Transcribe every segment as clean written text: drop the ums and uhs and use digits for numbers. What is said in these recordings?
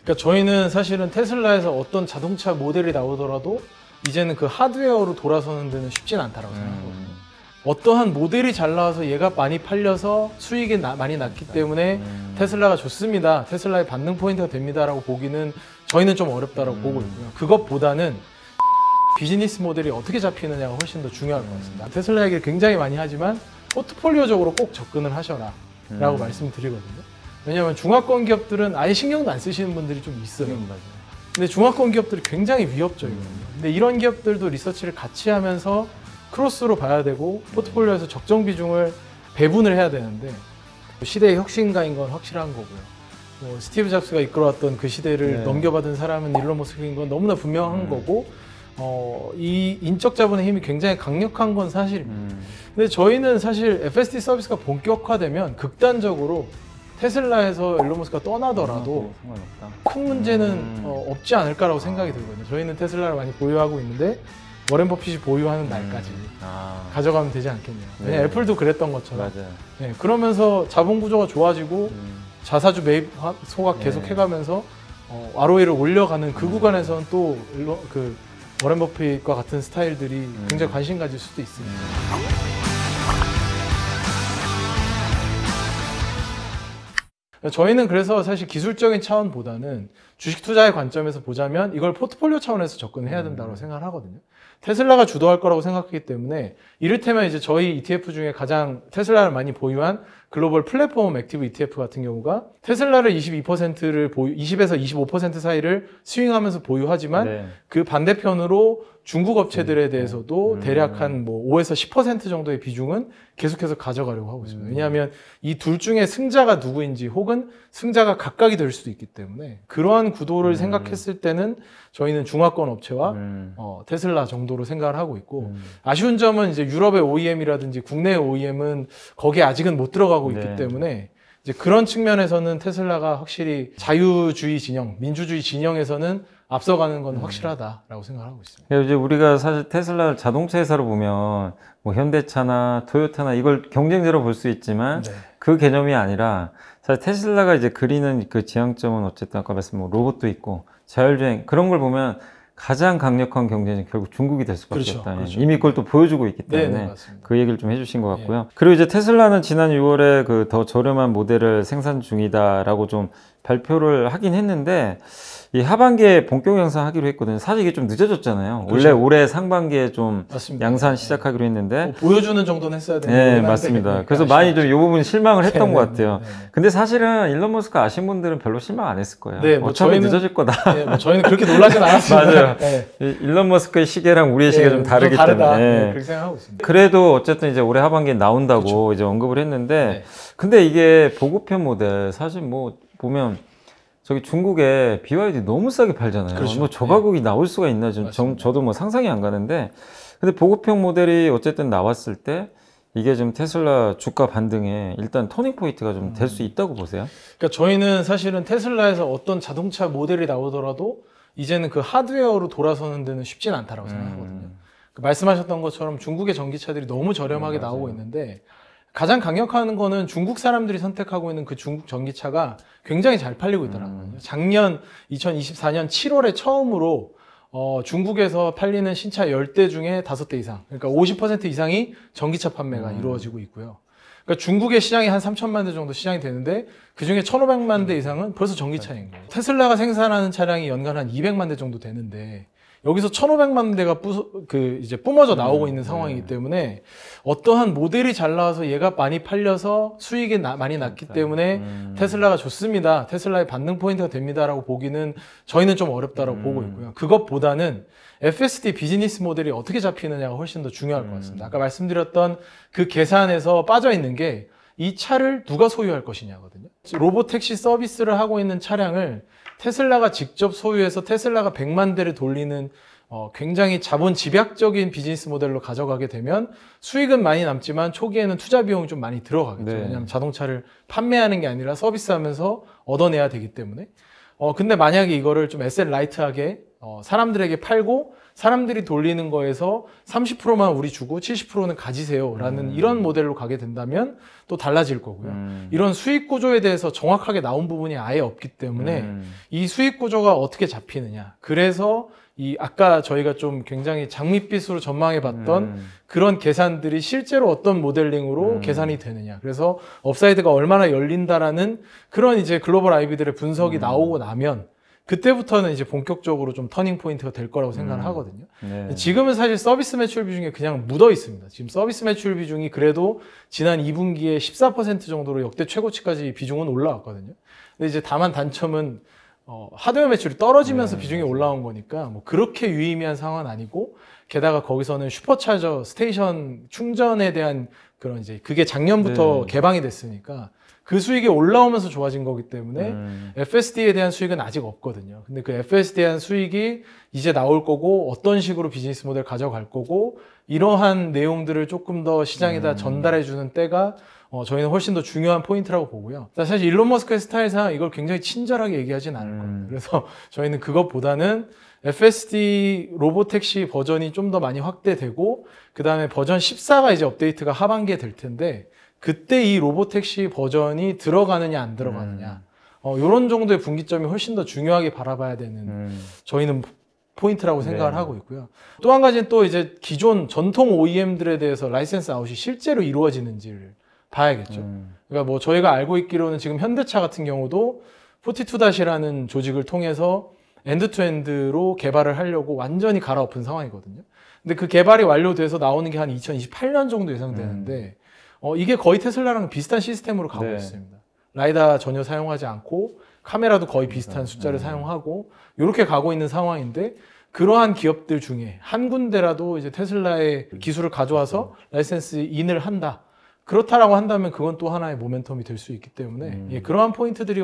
그러니까 저희는 사실은 테슬라에서 어떤 자동차 모델이 나오더라도 이제는 그 하드웨어로 돌아서는 데는 쉽진 않다고 생각하거든요. 어떠한 모델이 잘 나와서 얘가 많이 팔려서 수익이 많이 났기 때문에 테슬라가 좋습니다, 테슬라의 반등 포인트가 됩니다라고 보기는 저희는 좀 어렵다고 보고 있고요. 그것보다는 비즈니스 모델이 어떻게 잡히느냐가 훨씬 더 중요할 것 같습니다. 테슬라 얘기를 굉장히 많이 하지만 포트폴리오적으로 꼭 접근을 하셔라 라고 말씀드리거든요. 왜냐하면 중화권 기업들은 아예 신경도 안 쓰시는 분들이 좀 있어요. 근데 중화권 기업들이 굉장히 위협적이거든요. 근데 이런 기업들도 리서치를 같이 하면서 크로스로 봐야 되고 포트폴리오에서 적정 비중을 배분을 해야 되는데 시대의 혁신가인 건 확실한 거고요. 스티브 잡스가 이끌어왔던 그 시대를 넘겨받은 사람은 일론 머스크인 건 너무나 분명한 거고 이 인적 자본의 힘이 굉장히 강력한 건 사실입니다. 근데 저희는 사실 FSD 서비스가 본격화되면 극단적으로 테슬라에서 일론 머스크가 떠나더라도 큰 문제는 없지 않을까라고 생각이 들거든요. 저희는 테슬라를 많이 보유하고 있는데 워렌 버핏이 보유하는 날까지 가져가면 되지 않겠냐. 왜냐면 애플도 그랬던 것처럼. 네, 그러면서 자본 구조가 좋아지고 자사주 매입 소각 계속 해가면서 ROE를 올려가는 그 구간에서는 또 워렌 버핏과 같은 스타일들이 굉장히 관심 가질 수도 있습니다. 저희는 그래서 사실 기술적인 차원보다는 주식 투자의 관점에서 보자면 이걸 포트폴리오 차원에서 접근해야 된다고 생각을 하거든요. 테슬라가 주도할 거라고 생각하기 때문에 이를테면 이제 저희 ETF 중에 가장 테슬라를 많이 보유한 글로벌 플랫폼 액티브 ETF 같은 경우가 테슬라를 22%를 20에서 25% 사이를 스윙하면서 보유하지만 그 반대편으로 중국 업체들에 대해서도 대략 한 5에서 10% 정도의 비중은 계속해서 가져가려고 하고 있습니다. 왜냐하면 이 둘 중에 승자가 누구인지 혹은 승자가 각각이 될 수도 있기 때문에 그러한 구도를 생각했을 때는 저희는 중화권 업체와 테슬라 정도로 생각을 하고 있고 아쉬운 점은 이제 유럽의 OEM이라든지 국내 OEM은 거기에 아직은 못 들어가고 있기 때문에 이제 그런 측면에서는 테슬라가 확실히 자유주의 진영, 민주주의 진영에서는 앞서가는 건 확실하다라고 생각하고 있습니다. 이제 우리가 사실 테슬라를 자동차 회사로 보면 뭐 현대차나 토요타나 이걸 경쟁자로 볼 수 있지만 그 개념이 아니라 사실 테슬라가 이제 그리는 그 지향점은 어쨌든 아까 말씀한 로봇도 있고 자율주행 그런 걸 보면 가장 강력한 경쟁은 결국 중국이 될 수밖에 없다. 이미 그걸 또 보여주고 있기 때문에 그 얘기를 좀 해주신 것 같고요. 그리고 이제 테슬라는 지난 6월에 그 더 저렴한 모델을 생산 중이다라고 좀 발표를 하긴 했는데 이 하반기에 본격 양산하기로 했거든요. 사실 이게 좀 늦어졌잖아요. 원래 올해 상반기에 좀 양산 시작하기로 했는데 보여주는 정도는 했어야 되는데. 네, 맞습니다. 그래서 많이 좀 이 부분 실망을 했던 것 같아요. 근데 사실은 일론 머스크 아신 분들은 별로 실망 안 했을 거예요. 네, 어차피 늦어질 거다. 저희는 그렇게 놀라진 않았습니다. 맞아요. 일론 머스크의 시계랑 우리의 시계가 좀 다르기 때문에. 그렇게 생각하고 있습니다. 그래도 어쨌든 이제 올해 하반기에 나온다고 이제 언급을 했는데 근데 이게 보급형 모델 사실 뭐 보면 저기 중국에 BYD 너무 싸게 팔잖아요. 뭐 저 가격이 나올 수가 있나 저도 뭐 상상이 안 가는데 근데 보급형 모델이 어쨌든 나왔을 때 이게 좀 테슬라 주가 반등에 일단 터닝 포인트가 좀 될 수 있다고 보세요? 그러니까 저희는 사실은 테슬라에서 어떤 자동차 모델이 나오더라도 이제는 그 하드웨어로 돌아서는 데는 쉽진 않다고 생각하거든요. 말씀하셨던 것처럼 중국의 전기차들이 너무 저렴하게 나오고 있는데 가장 강력한 거는 중국 사람들이 선택하고 있는 그 중국 전기차가 굉장히 잘 팔리고 있더라고요. 작년 2024년 7월에 처음으로 중국에서 팔리는 신차 10대 중에 5대 이상, 그러니까 50% 이상이 전기차 판매가 이루어지고 있고요. 그러니까 중국의 시장이 한 3천만 대 정도 시장이 되는데 그중에 1,500만 대 이상은 벌써 전기차인 거예요. 테슬라가 생산하는 차량이 연간 한 200만 대 정도 되는데 여기서 1,500만 대가 이제 뿜어져 나오고 있는 상황이기 때문에 어떠한 모델이 잘 나와서 얘가 많이 팔려서 수익이 많이 났기 때문에 테슬라가 좋습니다, 테슬라의 반등 포인트가 됩니다라고 보기는 저희는 좀 어렵다고 보고 있고요. 그것보다는 FSD 비즈니스 모델이 어떻게 잡히느냐가 훨씬 더 중요할 것 같습니다. 아까 말씀드렸던 그 계산에서 빠져 있는 게 이 차를 누가 소유할 것이냐거든요. 로봇 택시 서비스를 하고 있는 차량을 테슬라가 직접 소유해서 테슬라가 100만 대를 돌리는 굉장히 자본 집약적인 비즈니스 모델로 가져가게 되면 수익은 많이 남지만 초기에는 투자 비용이 좀 많이 들어가겠죠. 왜냐하면 자동차를 판매하는 게 아니라 서비스하면서 얻어내야 되기 때문에. 근데 만약에 이거를 좀 에셋 라이트하게 사람들에게 팔고 사람들이 돌리는 거에서 30%만 우리 주고 70%는 가지세요 라는 이런 모델로 가게 된다면 또 달라질 거고요. 이런 수익 구조에 대해서 정확하게 나온 부분이 아예 없기 때문에 이 수익 구조가 어떻게 잡히느냐. 그래서 이 아까 저희가 좀 굉장히 장밋빛으로 전망해 봤던 그런 계산들이 실제로 어떤 모델링으로 계산이 되느냐. 그래서 업사이드가 얼마나 열린다라는 그런 이제 글로벌 IB들의 분석이 나오고 나면 그때부터는 이제 본격적으로 좀 터닝 포인트가 될 거라고 생각을 하거든요. 네. 지금은 사실 서비스 매출 비중이 그냥 묻어 있습니다. 지금 서비스 매출 비중이 그래도 지난 2분기에 14% 정도로 역대 최고치까지 비중은 올라왔거든요. 근데 이제 다만 단점은 하드웨어 매출이 떨어지면서 비중이 올라온 거니까 뭐 그렇게 유의미한 상황은 아니고, 게다가 거기서는 슈퍼차저 스테이션 충전에 대한 그런 이제 그게 작년부터 개방이 됐으니까 그 수익이 올라오면서 좋아진 거기 때문에 FSD에 대한 수익은 아직 없거든요. 근데 그 FSD에 대한 수익이 이제 나올 거고 어떤 식으로 비즈니스 모델 가져갈 거고 이러한 내용들을 조금 더 시장에다 전달해 주는 때가 저희는 훨씬 더 중요한 포인트라고 보고요. 사실 일론 머스크의 스타일상 이걸 굉장히 친절하게 얘기하진 않을 거예요. 그래서 저희는 그것보다는 FSD 로보택시 버전이 좀 더 많이 확대되고 그 다음에 버전 14가 이제 업데이트가 하반기에 될 텐데 그때 이 로보택시 버전이 들어가느냐 안 들어가느냐 이런 정도의 분기점이 훨씬 더 중요하게 바라봐야 되는 저희는 포인트라고 생각을 하고 있고요. 또 한 가지는 또 이제 기존 전통 OEM들에 대해서 라이센스 아웃이 실제로 이루어지는지를 봐야겠죠. 그러니까 뭐 저희가 알고 있기로는 지금 현대차 같은 경우도 42-라는 조직을 통해서 엔드투엔드로 개발을 하려고 완전히 갈아엎은 상황이거든요. 근데 그 개발이 완료돼서 나오는 게 한 2028년 정도 예상되는데 이게 거의 테슬라랑 비슷한 시스템으로 가고 있습니다. 라이다 전혀 사용하지 않고 카메라도 거의 비슷한 숫자를 사용하고 이렇게 가고 있는 상황인데, 그러한 기업들 중에 한 군데라도 이제 테슬라의 기술을 가져와서 라이센스 인을 한다. 그렇다라고 한다면 그건 또 하나의 모멘텀이 될 수 있기 때문에 그러한 포인트들이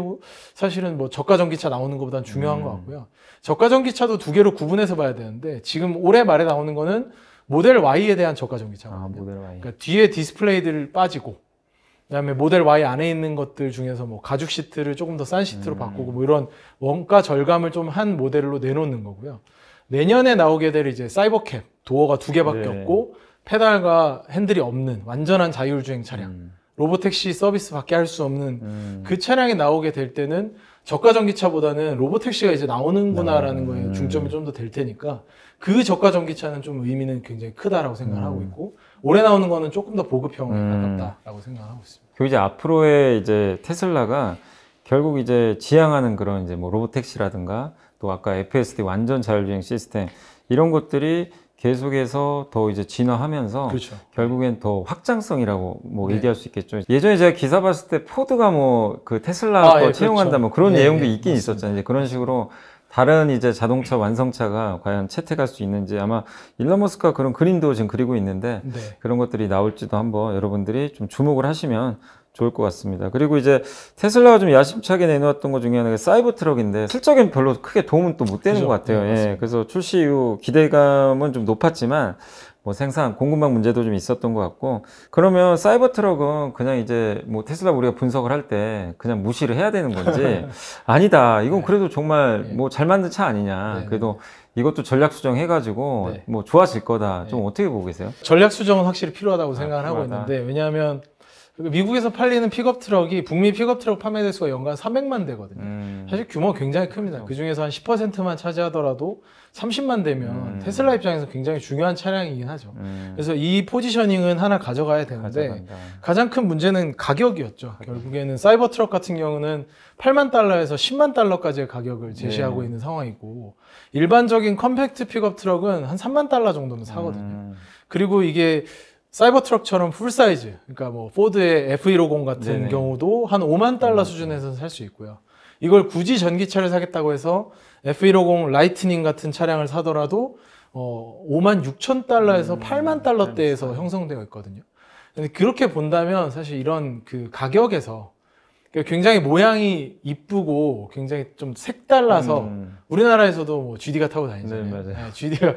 사실은 뭐 저가 전기차 나오는 것보다는 중요한 것 같고요. 저가 전기차도 두 개로 구분해서 봐야 되는데 지금 올해 말에 나오는 거는 모델 Y에 대한 저가 전기차거든요. 모델 Y. 그러니까 뒤에 디스플레이들 빠지고 그다음에 모델 Y 안에 있는 것들 중에서 뭐 가죽 시트를 조금 더 싼 시트로 바꾸고 뭐 이런 원가 절감을 좀 한 모델로 내놓는 거고요. 내년에 나오게 될 이제 사이버캡 도어가 두 개밖에 없고 페달과 핸들이 없는 완전한 자율주행 차량, 로보택시 서비스밖에 할 수 없는 그 차량이 나오게 될 때는 저가 전기차보다는 로보택시가 이제 나오는구나라는 거에 중점이 좀 더 될 테니까 그 저가 전기차는 좀 의미는 굉장히 크다라고 생각을 하고 있고, 올해 나오는 거는 조금 더 보급형에 가깝다라고 생각하고 있습니다. 그 이제 앞으로의 이제 테슬라가 결국 이제 지향하는 그런 이제 뭐 로보택시라든가 또 아까 FSD 완전 자율주행 시스템 이런 것들이 계속해서 더 이제 진화하면서 그렇죠. 결국엔 더 확장성이라고 뭐 얘기할 수 있겠죠. 예전에 제가 기사 봤을 때 포드가 뭐 그 테슬라 거 채용한다 뭐 그런 내용도 있긴 있었잖아요. 이제 그런 식으로 다른 이제 자동차 완성차가 과연 채택할 수 있는지 아마 일론 머스크가 그런 그림도 지금 그리고 있는데 그런 것들이 나올지도 한번 여러분들이 좀 주목을 하시면 좋을 것 같습니다. 그리고 이제 테슬라가 좀 야심차게 내놓았던 것 중에 하나가 사이버 트럭인데 실적엔 별로 크게 도움은 또 못 되는 것 같아요. 예, 그래서 출시 이후 기대감은 좀 높았지만 뭐 생산 공급망 문제도 좀 있었던 것 같고, 그러면 사이버 트럭은 그냥 이제 뭐 테슬라 우리가 분석을 할 때 그냥 무시를 해야 되는 건지 아니다. 이건 그래도 정말 뭐 잘 만든 차 아니냐. 그래도 이것도 전략 수정해가지고 뭐 좋아질 거다. 좀 어떻게 보고 계세요? 전략 수정은 확실히 필요하다고 생각을 하고 있는데, 왜냐하면 미국에서 팔리는 픽업 트럭이 북미 픽업 트럭 판매 대수가 연간 300만 대거든요. 사실 규모가 굉장히 큽니다. 그 중에서 한 10%만 차지하더라도 30만 대면 테슬라 입장에서 굉장히 중요한 차량이긴 하죠. 그래서 이 포지셔닝은 하나 가져가야 되는데 가장 큰 문제는 가격이었죠. 결국에는 사이버 트럭 같은 경우는 8만 달러에서 10만 달러까지의 가격을 제시하고 있는 상황이고, 일반적인 컴팩트 픽업 트럭은 한 3만 달러 정도는 사거든요. 그리고 이게 사이버 트럭처럼 풀 사이즈, 그러니까 뭐 포드의 F150 같은 경우도 한 5만 달러 수준에서 살 수 있고요. 이걸 굳이 전기차를 사겠다고 해서 F150 라이트닝 같은 차량을 사더라도 5만 6천 달러에서 8만 달러대에서 형성되어 있거든요. 근데 그렇게 본다면 사실 이런 그 가격에서 그러니까 굉장히 모양이 이쁘고 굉장히 좀 색달라서 우리나라에서도 뭐 GD가 타고 다니잖아요. 네, 맞아요. GD가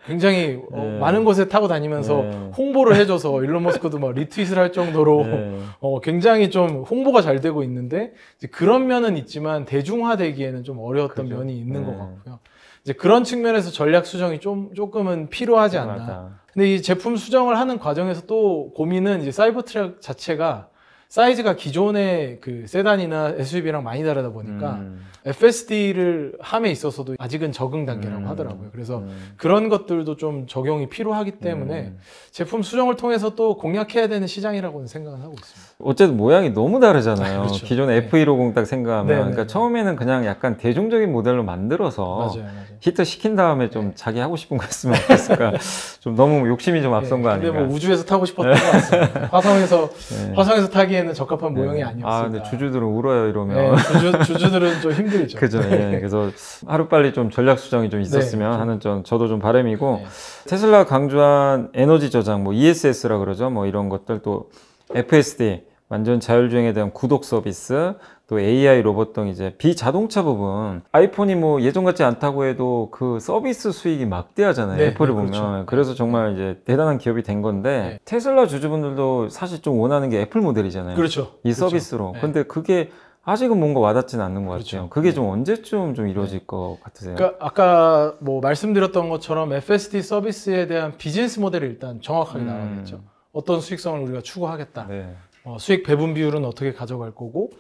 굉장히 네. 많은 곳에 타고 다니면서 네. 홍보를 해줘서 일론 머스크도 막 리트윗을 할 정도로 네. 굉장히 좀 홍보가 잘 되고 있는데 이제 그런 면은 있지만 대중화되기에는 좀 어려웠던 그죠. 면이 있는 것 네. 같고요. 이제 그런 측면에서 전략 수정이 조금은 필요하지 않나. 맞아. 근데 이 제품 수정을 하는 과정에서 또 고민은 이제 사이버트럭 자체가 사이즈가 기존의 그 세단이나 SUV랑 많이 다르다 보니까 FSD를 함에 있어서도 아직은 적응 단계라고 하더라고요. 그래서 그런 것들도 좀 적용이 필요하기 때문에 제품 수정을 통해서 또 공략해야 되는 시장이라고는 생각은 하고 있습니다. 어쨌든 모양이 너무 다르잖아요. 그렇죠. 기존 네. F150 딱 생각하면. 네, 네, 그러니까 네. 처음에는 그냥 약간 대중적인 모델로 만들어서 맞아요. 히트 시킨 다음에 좀 자기 하고 싶은 거 했으면 어땠을까. 좀 너무 욕심이 좀 앞선 거 아닌가. 근데 뭐 우주에서 타고 싶었던 것 같습니다. 화성에서 타기에는 적합한 모형이 아니었습니다. 아, 근데 주주들은 울어요, 이러면. 네, 주주들은 좀 힘들죠. 그죠. 예. 그래서 하루빨리 좀 전략 수정이 좀 있었으면 네, 하는 저도 좀 바람이고, 네. 테슬라 강조한 에너지 저장, 뭐 ESS라 그러죠. 뭐 이런 것들 또 FSD, 완전 자율주행에 대한 구독 서비스, 또 AI 로봇 등 이제 비자동차 부분, 아이폰이 뭐 예전 같지 않다고 해도 그 서비스 수익이 막대하잖아요. 네, 애플을 네, 보면. 그렇죠. 그래서 정말 이제 대단한 기업이 된 건데, 네. 테슬라 주주분들도 사실 좀 원하는 게 애플 모델이잖아요. 그렇죠. 이 그렇죠. 서비스로. 네. 근데 그게 아직은 뭔가 와닿지는 않는 것 그렇죠. 같아요. 그게 네. 좀 언제쯤 좀 이루어질 것 같으세요? 그러니까 아까 뭐 말씀드렸던 것처럼 FSD 서비스에 대한 비즈니스 모델이 일단 정확하게 나와야겠죠. 어떤 수익성을 우리가 추구하겠다. 네. 수익 배분 비율은 어떻게 가져갈 거고,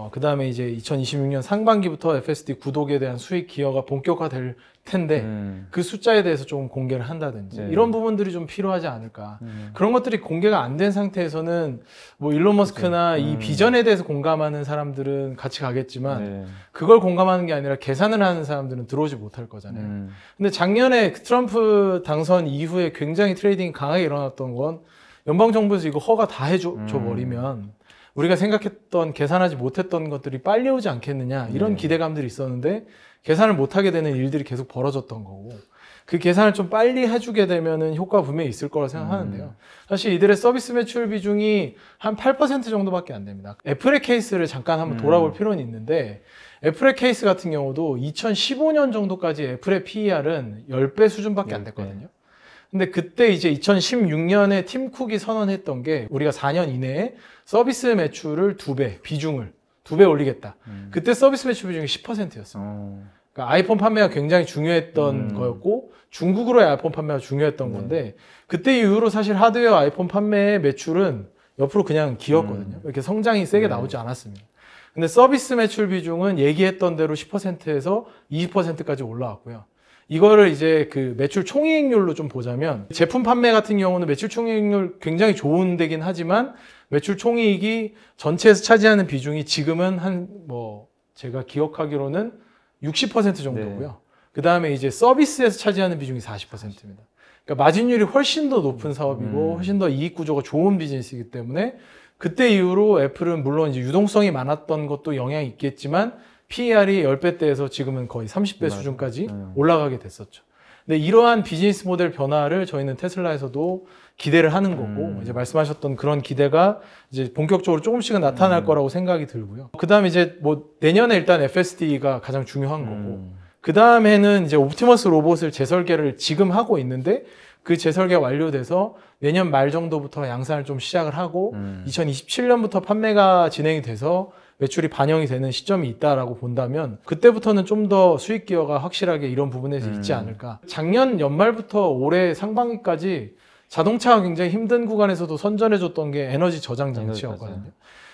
그 다음에 이제 2026년 상반기부터 FSD 구독에 대한 수익 기여가 본격화될 텐데, 그 숫자에 대해서 좀 공개를 한다든지, 네. 이런 부분들이 좀 필요하지 않을까. 그런 것들이 공개가 안 된 상태에서는, 뭐, 일론 머스크나 이 비전에 대해서 공감하는 사람들은 같이 가겠지만, 네. 그걸 공감하는 게 아니라 계산을 하는 사람들은 들어오지 못할 거잖아요. 근데 작년에 트럼프 당선 이후에 굉장히 트레이딩이 강하게 일어났던 건, 연방정부에서 이거 허가 다 해줘버리면 우리가 생각했던 계산하지 못했던 것들이 빨리 오지 않겠느냐 이런 기대감들이 있었는데 계산을 못하게 되는 일들이 계속 벌어졌던 거고 그 계산을 좀 빨리 해주게 되면은 효과가 분명히 있을 거라고 생각하는데요. 사실 이들의 서비스 매출 비중이 한 8% 정도밖에 안 됩니다. 애플의 케이스를 잠깐 한번 돌아볼 필요는 있는데 애플의 케이스 같은 경우도 2015년 정도까지 애플의 PER은 10배 수준밖에 안 됐거든요. 근데 그때 이제 2016년에 팀 쿡이 선언했던 게 우리가 4년 이내에 서비스 매출을 2배, 비중을 2배 올리겠다. 그때 서비스 매출 비중이 10%였어요. 그러니까 아이폰 판매가 굉장히 중요했던 거였고 중국으로의 아이폰 판매가 중요했던 건데 그때 이후로 사실 하드웨어 아이폰 판매의 매출은 옆으로 그냥 기었거든요. 이렇게 성장이 세게 나오지 않았습니다. 근데 서비스 매출 비중은 얘기했던 대로 10%에서 20%까지 올라왔고요. 이거를 이제 그 매출 총이익률로 좀 보자면 제품 판매 같은 경우는 매출 총이익률 굉장히 좋은 데긴 하지만 매출 총이익이 전체에서 차지하는 비중이 지금은 한 뭐 제가 기억하기로는 60% 정도고요. 네. 그 다음에 이제 서비스에서 차지하는 비중이 40%입니다. 그러니까 마진율이 훨씬 더 높은 사업이고 훨씬 더 이익 구조가 좋은 비즈니스이기 때문에 그때 이후로 애플은 물론 이제 유동성이 많았던 것도 영향이 있겠지만 PER이 10배대에서 지금은 거의 30배 수준까지 올라가게 됐었죠. 근데 이러한 비즈니스 모델 변화를 저희는 테슬라에서도 기대를 하는 거고, 이제 말씀하셨던 그런 기대가 이제 본격적으로 조금씩은 나타날 거라고 생각이 들고요. 그 다음에 이제 뭐 내년에 일단 FSD가 가장 중요한 거고, 그 다음에는 이제 옵티머스 로봇을 재설계를 지금 하고 있는데, 그 재설계가 완료돼서 내년 말 정도부터 양산을 좀 시작을 하고, 2027년부터 판매가 진행이 돼서 매출이 반영이 되는 시점이 있다라고 본다면 그때부터는 좀 더 수익 기여가 확실하게 이런 부분에서 있지 않을까. 작년 연말부터 올해 상반기까지 자동차가 굉장히 힘든 구간에서도 선전해줬던 게 에너지 저장 장치였거든요.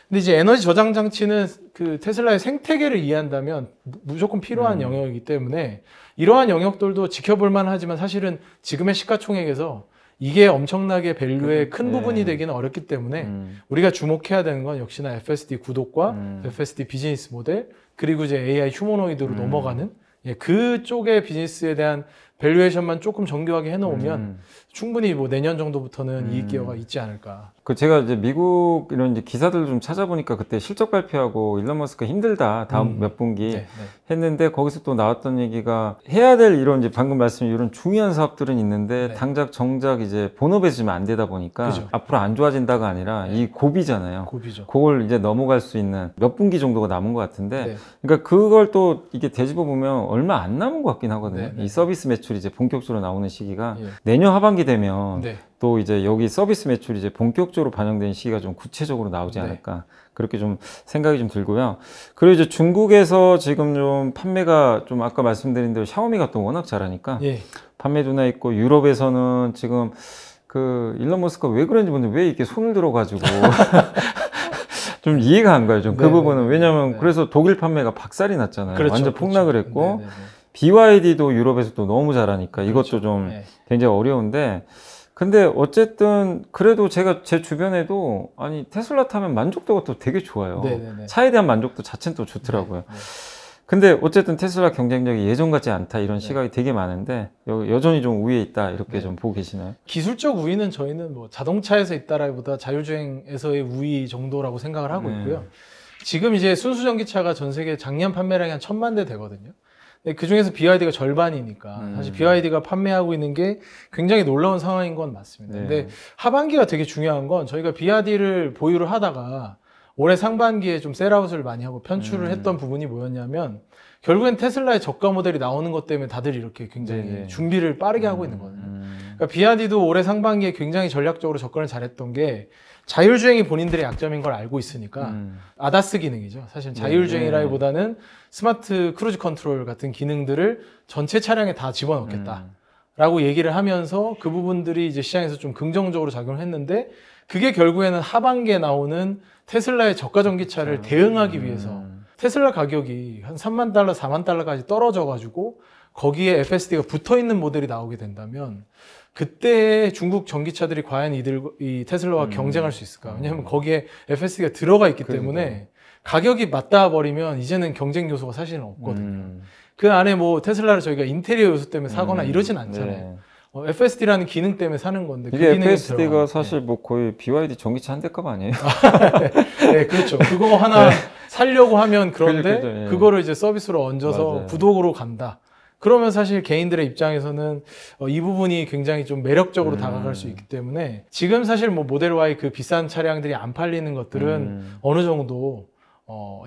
근데 이제 에너지 저장 장치는 그 테슬라의 생태계를 이해한다면 무조건 필요한 영역이기 때문에 이러한 영역들도 지켜볼 만하지만 사실은 지금의 시가총액에서 이게 엄청나게 밸류의 큰 부분이 되기는 어렵기 때문에 우리가 주목해야 되는 건 역시나 FSD 구독과 FSD 비즈니스 모델 그리고 이제 AI 휴머노이드로 넘어가는 예, 그쪽의 비즈니스에 대한 밸류에이션만 조금 정교하게 해놓으면 충분히 뭐 내년 정도부터는 이익 기여가 있지 않을까. 그 제가 이제 미국 이런 이제 기사들 좀 찾아보니까 그때 실적 발표하고 일론 머스크가 힘들다 다음 몇 분기 네, 네. 했는데 거기서 또 나왔던 얘기가 해야 될 이런 이제 방금 말씀드린 이런 중요한 사업들은 있는데 네. 당장 정작 이제 본업에 지금 안 되다 보니까 그죠. 앞으로 안 좋아진다가 아니라 네. 이 고비잖아요. 고비죠. 그걸 이제 넘어갈 수 있는 몇 분기 정도가 남은 것 같은데 네. 그러니까 그걸 또 이게 되짚어 보면 얼마 안 남은 것 같긴 하거든요. 네, 네. 이 서비스 매출이 이제 본격적으로 나오는 시기가 예. 내년 하반기 되면 네. 또 이제 여기 서비스 매출이 이제 본격적으로 반영되는 시기가 좀 구체적으로 나오지 네. 않을까 그렇게 좀 생각이 좀 들고요. 그리고 이제 중국에서 지금 좀 판매가 좀 아까 말씀드린 대로 샤오미가 또 워낙 잘하니까 예. 판매 둔화 있고 유럽에서는 지금 그 일론 머스크가 왜 그런지 모르는데 왜 이렇게 손을 들어가지고 좀 이해가 안 가요. 좀 그 네, 부분은 네, 왜냐하면 네. 그래서 독일 판매가 박살이 났잖아요. 그렇죠, 완전 그렇죠. 폭락을 했고 네, 네, 네. BYD도 유럽에서 또 너무 잘하니까 이것도 그렇죠. 좀 네. 굉장히 어려운데 근데 어쨌든 그래도 제가 제 주변에도 아니 테슬라 타면 만족도가 또 되게 좋아요. 네, 네, 네. 차에 대한 만족도 자체는 또 좋더라고요. 네, 네. 근데 어쨌든 테슬라 경쟁력이 예전 같지 않다 이런 시각이 되게 많은데 여전히 좀 우위에 있다 이렇게 네. 좀 보고 계시나요? 기술적 우위는 저희는 뭐 자동차에서 있다라기보다 자율주행에서의 우위 정도라고 생각을 하고 네. 있고요. 지금 이제 순수 전기차가 전 세계 작년 판매량이 한 1000만 대 되거든요. 근데 그 중에서 BYD가 절반이니까 사실 BYD가 판매하고 있는 게 굉장히 놀라운 상황인 건 맞습니다. 네. 근데 하반기가 되게 중요한 건 저희가 BYD를 보유를 하다가 올해 상반기에 좀 셀아웃을 많이 하고 편출을 했던 부분이 뭐였냐면 결국엔 테슬라의 저가 모델이 나오는 것 때문에 다들 이렇게 굉장히 네네. 준비를 빠르게 하고 있는 거거든요. 그러니까 BYD도 올해 상반기에 굉장히 전략적으로 접근을 잘했던 게 자율주행이 본인들의 약점인 걸 알고 있으니까 ADAS 기능이죠. 사실 자율주행이라기보다는 스마트 크루즈 컨트롤 같은 기능들을 전체 차량에 다 집어넣겠다. 라고 얘기를 하면서 그 부분들이 이제 시장에서 좀 긍정적으로 작용을 했는데 그게 결국에는 하반기에 나오는 테슬라의 저가 전기차를 대응하기 위해서 테슬라 가격이 한 3만 달러, 4만 달러까지 떨어져가지고 거기에 FSD가 붙어 있는 모델이 나오게 된다면 그때 중국 전기차들이 과연 이 테슬라와 경쟁할 수 있을까? 왜냐하면 거기에 FSD가 들어가 있기 때문에 가격이 맞닿아 버리면 이제는 경쟁 요소가 사실은 없거든요. 그 안에 뭐 테슬라를 저희가 인테리어 요소 때문에 사거나 이러진 않잖아요. 네. FSD라는 기능 때문에 사는 건데 그 이게 기능이 FSD가 들어가요. 사실 뭐 거의 BYD 전기차 한 대값 아니에요? 네, 그렇죠. 그거 하나 살려고 하면 그런데 그죠, 예. 그거를 이제 서비스로 얹어서 맞아요. 구독으로 간다. 그러면 사실 개인들의 입장에서는 이 부분이 굉장히 좀 매력적으로 다가갈 수 있기 때문에 지금 사실 뭐 모델 Y 그 비싼 차량들이 안 팔리는 것들은 어느 정도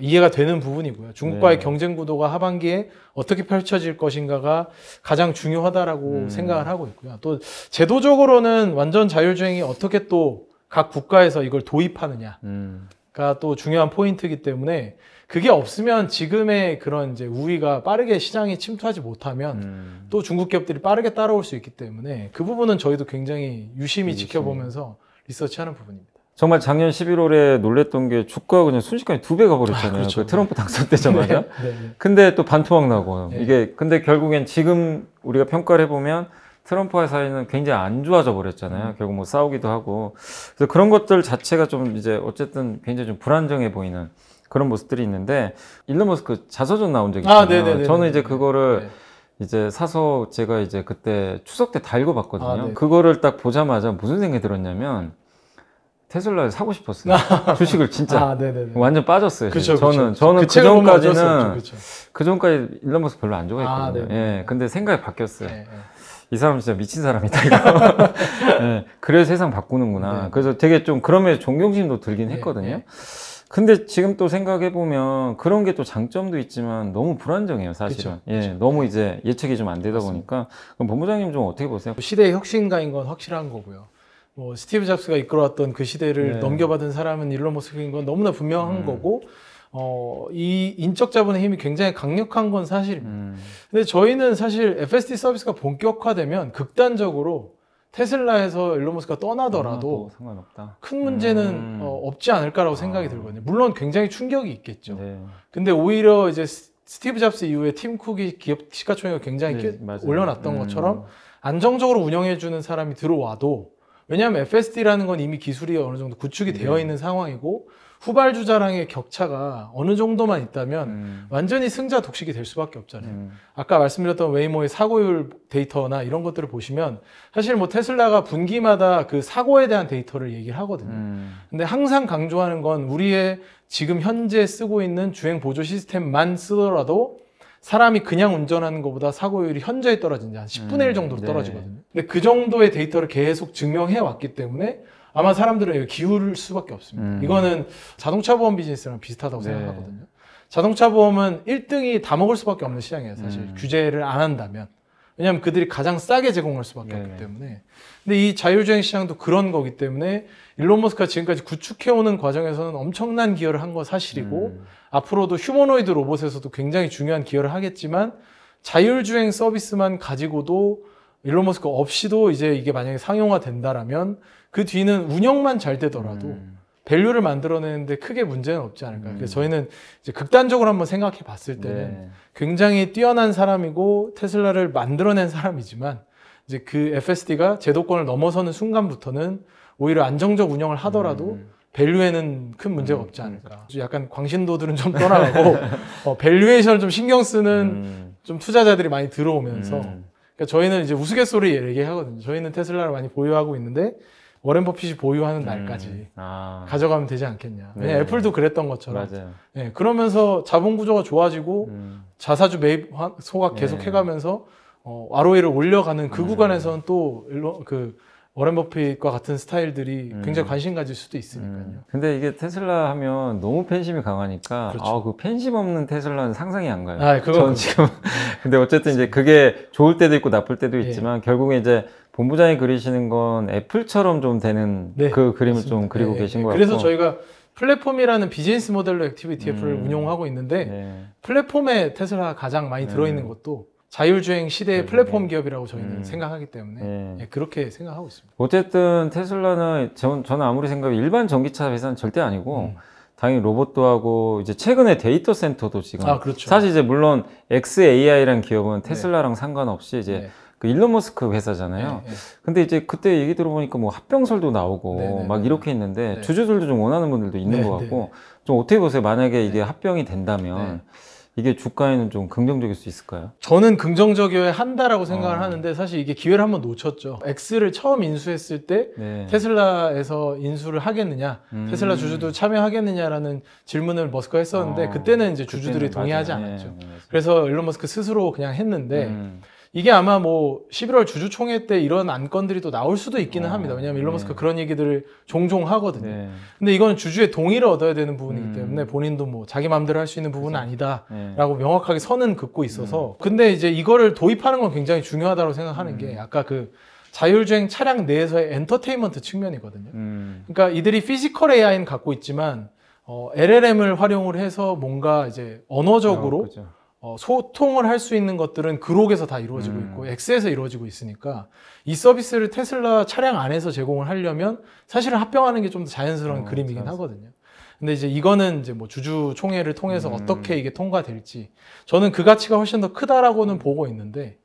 이해가 되는 부분이고요. 중국과의 네. 경쟁 구도가 하반기에 어떻게 펼쳐질 것인가가 가장 중요하다라고 생각을 하고 있고요. 또 제도적으로는 완전 자율주행이 어떻게 또 각 국가에서 이걸 도입하느냐가 또 중요한 포인트이기 때문에 그게 없으면 지금의 그런 이제 우위가 빠르게 시장에 침투하지 못하면 또 중국 기업들이 빠르게 따라올 수 있기 때문에 그 부분은 저희도 굉장히 유심히 지켜보면서 리서치하는 부분입니다. 정말 작년 11월에 놀랬던 게 주가가 그냥 순식간에 2배 가버렸잖아요. 그렇죠. 그 트럼프 당선되자마자. 네. 근데 또 반토막 나고 네. 이게 근데 결국엔 지금 우리가 평가를 해보면 트럼프와 사이는 굉장히 안 좋아져 버렸잖아요. 결국 뭐 싸우기도 하고 그래서 그런 것들 자체가 좀 이제 어쨌든 굉장히 좀 불안정해 보이는 그런 모습들이 있는데 일론 머스크 자서전 나온 적이 있잖아요. 네네네. 저는 이제 그거를 네. 이제 사서 제가 이제 그때 추석 때 다 읽어봤거든요. 네. 그거를 딱 보자마자 무슨 생각이 들었냐면 테슬라를 사고 싶었어요. 주식을 진짜 네네네. 완전 빠졌어요. 그쵸, 저는 그쵸. 그 책을 보면 어쩔 수 전까지는 없죠. 그쵸. 그 전까지 일론 머스크 별로 안 좋아했거든요. 네네. 예, 근데 생각이 바뀌었어요. 네. 이 사람 진짜 미친 사람이다 이거. 예, 그래서 세상 바꾸는구나. 네. 그래서 되게 좀 그러면 존경심도 들긴 네, 했거든요. 네. 근데 지금 또 생각해 보면 그런 게 또 장점도 있지만 너무 불안정해요, 사실은. 그쵸, 예, 그쵸. 너무 이제 예측이 좀 안 되다 보니까 그럼 본부장님 좀 어떻게 보세요? 시대의 혁신가인 건 확실한 거고요. 뭐 스티브 잡스가 이끌어왔던 그 시대를 네. 넘겨받은 사람은 일론 머스크인 건 너무나 분명한 거고 이 인적 자본의 힘이 굉장히 강력한 건 사실입니다. 근데 저희는 사실 FSD 서비스가 본격화되면 극단적으로 테슬라에서 일론 머스크가 떠나더라도 상관없다. 큰 문제는 없지 않을까라고 생각이 들거든요. 물론 굉장히 충격이 있겠죠. 네. 근데 오히려 이제 스티브 잡스 이후에 팀 쿡이 기업 시가총액을 굉장히 네, 맞아요. 올려놨던 것처럼 안정적으로 운영해주는 사람이 들어와도 왜냐하면 FSD라는 건 이미 기술이 어느 정도 구축이 되어 있는 상황이고 후발주자랑의 격차가 어느 정도만 있다면 완전히 승자 독식이 될 수밖에 없잖아요. 아까 말씀드렸던 웨이모의 사고율 데이터나 이런 것들을 보시면 사실 뭐 테슬라가 분기마다 그 사고에 대한 데이터를 얘기를 하거든요. 근데 항상 강조하는 건 우리의 지금 현재 쓰고 있는 주행 보조 시스템만 쓰더라도 사람이 그냥 운전하는 것보다 사고율이 현저히 떨어진다. 한 10분의 1 정도로 떨어지거든요. 근데 그 정도의 데이터를 계속 증명해 왔기 때문에 아마 사람들은 기울을 수밖에 없습니다. 이거는 자동차 보험 비즈니스랑 비슷하다고 생각하거든요. 자동차 보험은 1등이 다 먹을 수밖에 없는 시장이에요, 사실. 규제를 안 한다면. 왜냐하면 그들이 가장 싸게 제공할 수밖에 없기 때문에. 근데 이 자율주행 시장도 그런 거기 때문에 일론 머스크가 지금까지 구축해오는 과정에서는 엄청난 기여를 한 거 사실이고 앞으로도 휴머노이드 로봇에서도 굉장히 중요한 기여를 하겠지만 자율주행 서비스만 가지고도 일론 머스크 없이도 이제 이게 만약에 상용화 된다라면 그 뒤는 운영만 잘 되더라도 밸류를 만들어내는데 크게 문제는 없지 않을까. 그래서 저희는 이제 극단적으로 한번 생각해 봤을 때는 굉장히 뛰어난 사람이고 테슬라를 만들어낸 사람이지만 이제 그 FSD가 제도권을 넘어서는 순간부터는 오히려 안정적 운영을 하더라도 밸류에는 큰 문제가 없지 않을까. 약간 광신도들은 좀 떠나가고 밸류에이션을 좀 신경 쓰는 좀 투자자들이 많이 들어오면서 그러니까 저희는 이제 우스갯소리 얘기하거든요. 저희는 테슬라를 많이 보유하고 있는데 워렌 버핏이 보유하는 날까지 가져가면 되지 않겠냐. 왜냐면 애플도 그랬던 것처럼. 네, 그러면서 자본 구조가 좋아지고 자사주 매입 소각 계속 해가면서 ROE를 올려가는 그 구간에서는 또 워렌 버핏과 같은 스타일들이 굉장히 관심 가질 수도 있으니까요. 근데 이게 테슬라 하면 너무 팬심이 강하니까 그렇죠. 그 팬심 없는 테슬라는 상상이 안 가요. 저는 지금 근데 어쨌든 이제 그게 좋을 때도 있고 나쁠 때도 있지만 결국에 이제 본부장이 그리시는 건 애플처럼 좀 되는 그 그림을 맞습니다. 좀 그리고 계신 것 같고. 그래서 저희가 플랫폼이라는 비즈니스 모델로 액티비티-F를 운용하고 있는데 플랫폼에 테슬라가 가장 많이 들어있는 것도 자율주행 시대의 플랫폼 기업이라고 저희는 생각하기 때문에 그렇게 생각하고 있습니다. 어쨌든 테슬라는 저는 아무리 생각해도 일반 전기차 회사는 절대 아니고 당연히 로봇도 하고 이제 최근에 데이터 센터도 지금 그렇죠. 사실 이제 물론 xAI라는 기업은 테슬라랑 상관없이 이제 그 일론 머스크 회사잖아요. 근데 이제 그때 얘기 들어보니까 뭐 합병설도 나오고 막 이렇게 있는데 주주들도 좀 원하는 분들도 있는 것 같고 좀 어떻게 보세요? 만약에 이게 합병이 된다면 이게 주가에는 좀 긍정적일 수 있을까요? 저는 긍정적이어야 한다라고 생각을 하는데 사실 이게 기회를 한번 놓쳤죠. X를 처음 인수했을 때 테슬라에서 인수를 하겠느냐, 테슬라 주주도 참여하겠느냐라는 질문을 머스크가 했었는데 그때는 이제 주주들이 동의하지 않았죠. 그래서 일론 머스크 스스로 그냥 했는데 이게 아마 뭐 11월 주주총회 때 이런 안건들이 또 나올 수도 있기는 합니다. 왜냐하면 일론 머스크가 그런 얘기들을 종종 하거든요. 근데 이거는 주주의 동의를 얻어야 되는 부분이기 때문에 본인도 뭐 자기 마음대로 할 수 있는 부분은 아니다라고 명확하게 선은 긋고 있어서 근데 이제 이거를 도입하는 건 굉장히 중요하다고 생각하는 게 아까 그 자율주행 차량 내에서의 엔터테인먼트 측면이거든요. 그러니까 이들이 피지컬 AI는 갖고 있지만 LLM을 활용을 해서 뭔가 이제 언어적으로 소통을 할 수 있는 것들은 그록에서 다 이루어지고 있고 X에서 이루어지고 있으니까 이 서비스를 테슬라 차량 안에서 제공을 하려면 사실은 합병하는 게 좀 더 자연스러운 그림이긴 하거든요. 근데 이제 이거는 이제 뭐 주주총회를 통해서 어떻게 이게 통과될지 저는 그 가치가 훨씬 더 크다라고는 보고 있는데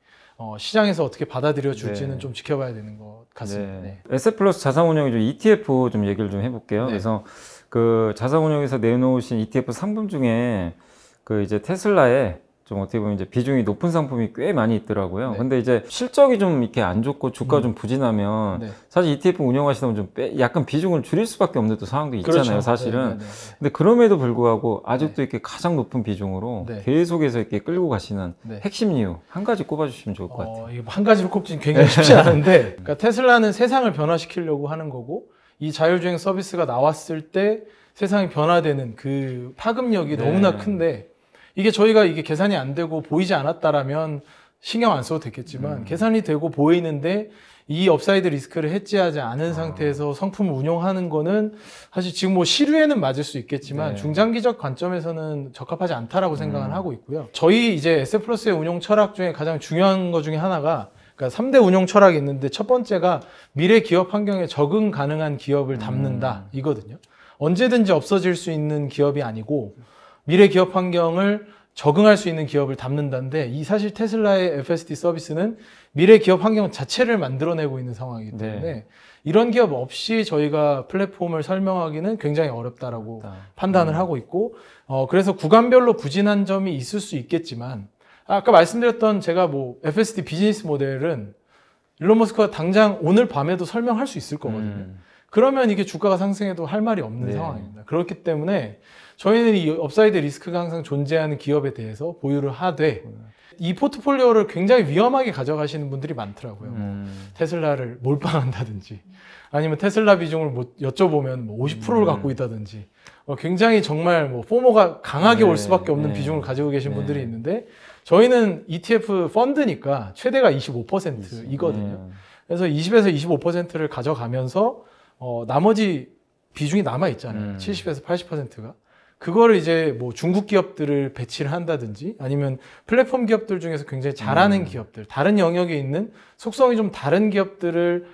시장에서 어떻게 받아들여 줄지는 좀 지켜봐야 되는 것 같습니다. SF+ 자산운용이죠. ETF 좀 얘기를 좀 해볼게요. 그래서 그 자산운용에서 내놓으신 ETF 상품 중에 그 이제 테슬라의 좀 어떻게 보면 이제 비중이 높은 상품이 꽤 많이 있더라고요. 근데 이제 실적이 좀 이렇게 안 좋고 주가가 좀 부진하면 사실 ETF 운영하시다 보면 좀 약간 비중을 줄일 수밖에 없는 또 상황도 있잖아요, 사실은. 근데 그럼에도 불구하고 아직도 이렇게 가장 높은 비중으로 계속해서 이렇게 끌고 가시는 핵심 이유 한 가지 꼽아주시면 좋을 것 같아요. 이거 한 가지로 꼽지는 굉장히 쉽지 않은데, 그러니까 테슬라는 세상을 변화시키려고 하는 거고, 이 자율주행 서비스가 나왔을 때 세상이 변화되는 그 파급력이 너무나 큰데. 이게 저희가 이게 계산이 안 되고 보이지 않았다라면 신경 안 써도 됐겠지만 계산이 되고 보이는데 이 업사이드 리스크를 해지하지 않은 상태에서 상품을 운용하는 거는 사실 지금 뭐 시류에는 맞을 수 있겠지만 중장기적 관점에서는 적합하지 않다라고 생각을 하고 있고요. 저희 이제 SF+의 운용 철학 중에 가장 중요한 것 중에 하나가 그러니까 3대 운용 철학이 있는데 첫 번째가 미래 기업 환경에 적응 가능한 기업을 담는다 이거든요. 언제든지 없어질 수 있는 기업이 아니고 미래 기업 환경을 적응할 수 있는 기업을 담는다는데 이 사실 테슬라의 FSD 서비스는 미래 기업 환경 자체를 만들어내고 있는 상황이기 때문에 이런 기업 없이 저희가 플랫폼을 설명하기는 굉장히 어렵다라고 판단을 하고 있고, 그래서 구간별로 부진한 점이 있을 수 있겠지만, 아까 말씀드렸던 제가 뭐 FSD 비즈니스 모델은 일론 머스크가 당장 오늘 밤에도 설명할 수 있을 거거든요. 그러면 이게 주가가 상승해도 할 말이 없는 네. 상황입니다. 그렇기 때문에 저희는 이 업사이드 리스크가 항상 존재하는 기업에 대해서 보유를 하되, 이 포트폴리오를 굉장히 위험하게 가져가시는 분들이 많더라고요. 테슬라를 몰빵한다든지, 아니면 테슬라 비중을 뭐 여쭤보면 뭐 50%를 갖고 있다든지, 굉장히 정말 뭐 포모가 강하게 네, 올 수밖에 없는 네. 비중을 가지고 계신 네. 분들이 있는데, 저희는 ETF 펀드니까 최대가 25%이거든요. 그래서 20에서 25%를 가져가면서 나머지 비중이 남아 있잖아요. 70에서 80%가. 그거를 이제 뭐 중국 기업들을 배치를 한다든지, 아니면 플랫폼 기업들 중에서 굉장히 잘하는 기업들, 다른 영역에 있는 속성이 좀 다른 기업들을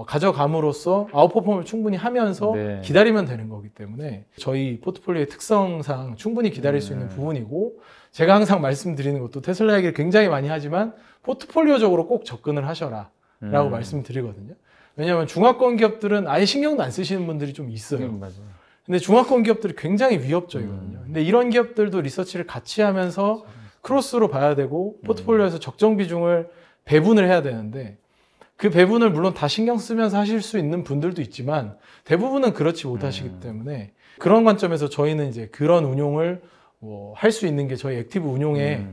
가져감으로써 아웃퍼폼을 충분히 하면서 네. 기다리면 되는 거기 때문에 저희 포트폴리오의 특성상 충분히 기다릴 수 있는 부분이고, 제가 항상 말씀드리는 것도 테슬라 얘기를 굉장히 많이 하지만 포트폴리오적으로 꼭 접근을 하셔라 라고 말씀드리거든요. 왜냐하면 중화권 기업들은 아예 신경도 안 쓰시는 분들이 좀 있어요. 맞아요. 근데 중화권 기업들이 굉장히 위협적이거든요. 근데 이런 기업들도 리서치를 같이 하면서 크로스로 봐야 되고, 포트폴리오에서 적정 비중을 배분을 해야 되는데, 그 배분을 물론 다 신경 쓰면서 하실 수 있는 분들도 있지만 대부분은 그렇지 못하시기 때문에, 그런 관점에서 저희는 이제 그런 운용을 할 수 있는 게 저희 액티브 운용의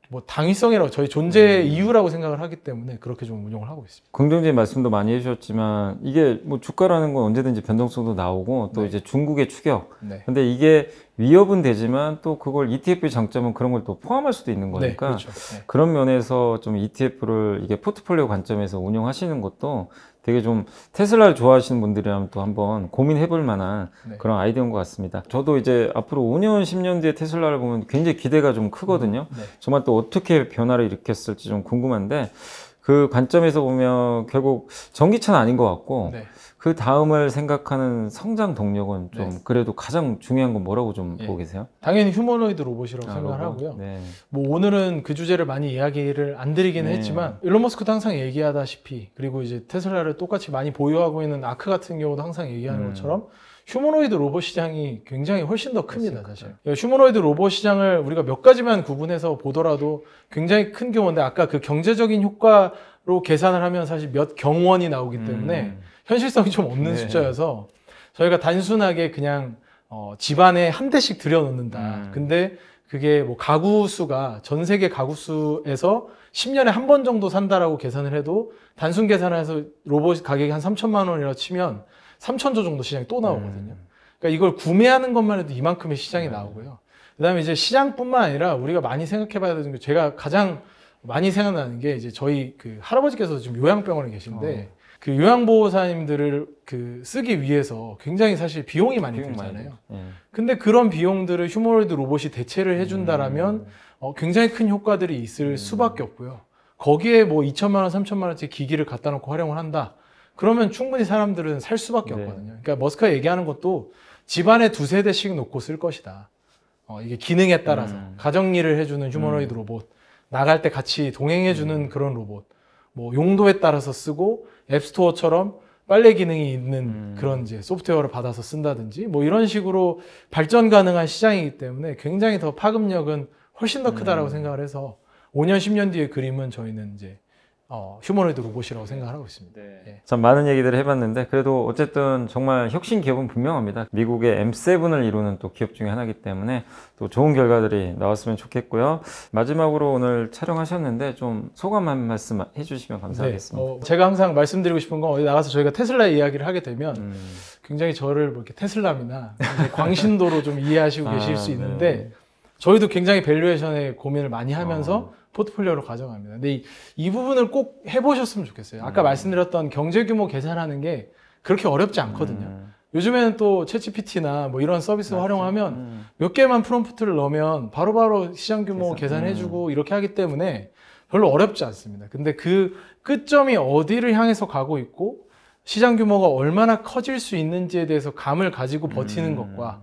뭐 당위성이라고, 저희 존재의 이유라고 생각을 하기 때문에 그렇게 좀 운용을 하고 있습니다. 긍정적인 말씀도 많이 해주셨지만, 이게 뭐 주가라는 건 언제든지 변동성도 나오고, 또 네. 이제 중국의 추격. 네. 근데 이게 위협은 되지만 또 그걸 ETF의 장점은 그런 걸 또 포함할 수도 있는 네, 거니까, 그렇죠. 네. 그런 면에서 좀 ETF를 이게 포트폴리오 관점에서 운용하시는 것도 되게 좀 테슬라를 좋아하시는 분들이라면 또 한번 고민해 볼 만한 네. 그런 아이디어인 것 같습니다. 저도 이제 앞으로 5년, 10년 뒤에 테슬라를 보면 굉장히 기대가 좀 크거든요. 네. 정말 또 어떻게 변화를 일으켰을지 좀 궁금한데, 그 관점에서 보면 결국 전기차는 아닌 것 같고, 네. 그 다음을 생각하는 성장 동력은 좀 네. 그래도 가장 중요한 건 뭐라고 좀 예. 보고 계세요? 당연히 휴머노이드 로봇이라고 생각을 로봇? 하고요. 네. 뭐 오늘은 그 주제를 많이 이야기를 안 드리긴 네. 했지만, 일론 머스크도 항상 얘기하다시피, 그리고 이제 테슬라를 똑같이 많이 보유하고 있는 아크 같은 경우도 항상 얘기하는 것처럼 휴머노이드 로봇 시장이 굉장히 훨씬 더 큽니다, 사실. 휴머노이드 로봇 시장을 우리가 몇 가지만 구분해서 보더라도 굉장히 큰 규모인데, 아까 그 경제적인 효과로 계산을 하면 사실 몇 경원이 나오기 때문에 현실성이 좀 없는 네. 숫자여서, 저희가 단순하게 그냥 집안에 한 대씩 들여놓는다. 근데 그게 뭐 가구 수가 전 세계 가구 수에서 10년에 한 번 정도 산다라고 계산을 해도, 단순 계산을 해서 로봇 가격이 한 3천만 원이라고 치면 3천조 정도 시장이 또 나오거든요. 그러니까 이걸 구매하는 것만 해도 이만큼의 시장이 나오고요. 그다음에 이제 시장뿐만 아니라 우리가 많이 생각해 봐야 되는 게, 제가 가장 많이 생각나는 게, 이제 저희 그 할아버지께서 지금 요양병원에 계신데, 그 요양보호사님들을 그 쓰기 위해서 굉장히 사실 비용이 많이 들잖아요. 근데 그런 비용들을 휴머노이드 로봇이 대체를 해준다라면 굉장히 큰 효과들이 있을 수밖에 없고요. 거기에 뭐 2천만 원, 3천만 원짜리 기기를 갖다 놓고 활용을 한다. 그러면 충분히 사람들은 살 수밖에 없거든요. 그러니까 머스크가 얘기하는 것도 집안에 2-3대씩 놓고 쓸 것이다. 이게 기능에 따라서 가정일을 해주는 휴머노이드 로봇, 나갈 때 같이 동행해주는 그런 로봇, 뭐 용도에 따라서 쓰고, 앱스토어처럼 빨래 기능이 있는 그런 이제 소프트웨어를 받아서 쓴다든지, 뭐 이런 식으로 발전 가능한 시장이기 때문에 굉장히 더 파급력은 훨씬 더 크다라고 생각을 해서, 5년, 10년 뒤의 그림은 저희는 이제 휴머노이드 로봇이라고 생각을 하고 있습니다. 예. 참 많은 얘기들을 해봤는데, 그래도 어쨌든 정말 혁신 기업은 분명합니다. 미국의 M7을 이루는 또 기업 중에 하나이기 때문에 또 좋은 결과들이 나왔으면 좋겠고요. 마지막으로 오늘 촬영하셨는데 좀 소감 한 말씀 해주시면 감사하겠습니다. 네, 제가 항상 말씀드리고 싶은 건, 어디 나가서 저희가 테슬라 이야기를 하게 되면 굉장히 저를 뭐 이렇게 테슬라미나 광신도로 좀 이해하시고 계실 수 있는데, 저희도 굉장히 밸류에이션에 고민을 많이 하면서 포트폴리오로 가져갑니다. 근데 이 부분을 꼭 해보셨으면 좋겠어요. 아까 말씀드렸던 경제 규모 계산하는 게 그렇게 어렵지 않거든요. 요즘에는 또 챗GPT나 뭐 이런 서비스 활용하면 몇 개만 프롬프트를 넣으면 바로바로 시장 규모 계산해주고 이렇게 하기 때문에 별로 어렵지 않습니다. 근데 그 끝점이 어디를 향해서 가고 있고, 시장 규모가 얼마나 커질 수 있는지에 대해서 감을 가지고 버티는 것과,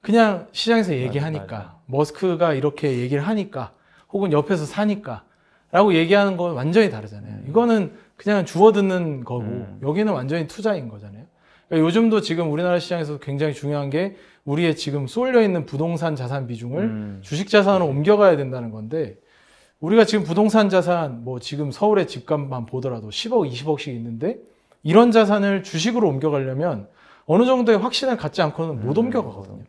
그냥 시장에서 얘기하니까, 머스크가 이렇게 얘기를 하니까, 혹은 옆에서 사니까 라고 얘기하는 건 완전히 다르잖아요. 이거는 그냥 주워듣는 거고 여기는 완전히 투자인 거잖아요. 그러니까 요즘도 지금 우리나라 시장에서 굉장히 중요한 게 우리의 지금 쏠려 있는 부동산 자산 비중을 주식 자산으로 옮겨가야 된다는 건데 우리가 지금 부동산 자산 뭐 지금 서울의 집값만 보더라도 10억, 20억씩 있는데 이런 자산을 주식으로 옮겨가려면 어느 정도의 확신을 갖지 않고는 못 옮겨가거든요.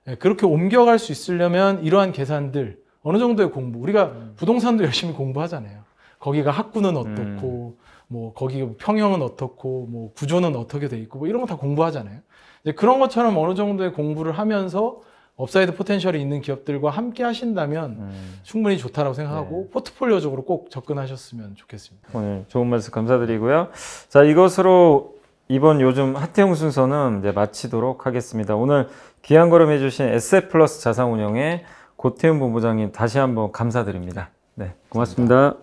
네, 그렇게 옮겨갈 수 있으려면 이러한 계산들 어느 정도의 공부 우리가 부동산도 열심히 공부하잖아요. 거기가 학구는 어떻고 뭐 거기 평형은 어떻고 뭐 구조는 어떻게 돼 있고 뭐 이런 거 다 공부하잖아요. 이제 그런 것처럼 어느 정도의 공부를 하면서 업사이드 포텐셜이 있는 기업들과 함께 하신다면 충분히 좋다라고 생각하고 포트폴리오적으로 꼭 접근하셨으면 좋겠습니다. 오늘 좋은 말씀 감사드리고요. 자, 이것으로 이번 요즘 핫형 순서는 이제 마치도록 하겠습니다. 오늘 귀한 걸음 해주신 SF플러스 자산운용의 고태훈 본부장님 다시 한번 감사드립니다. 네, 고맙습니다.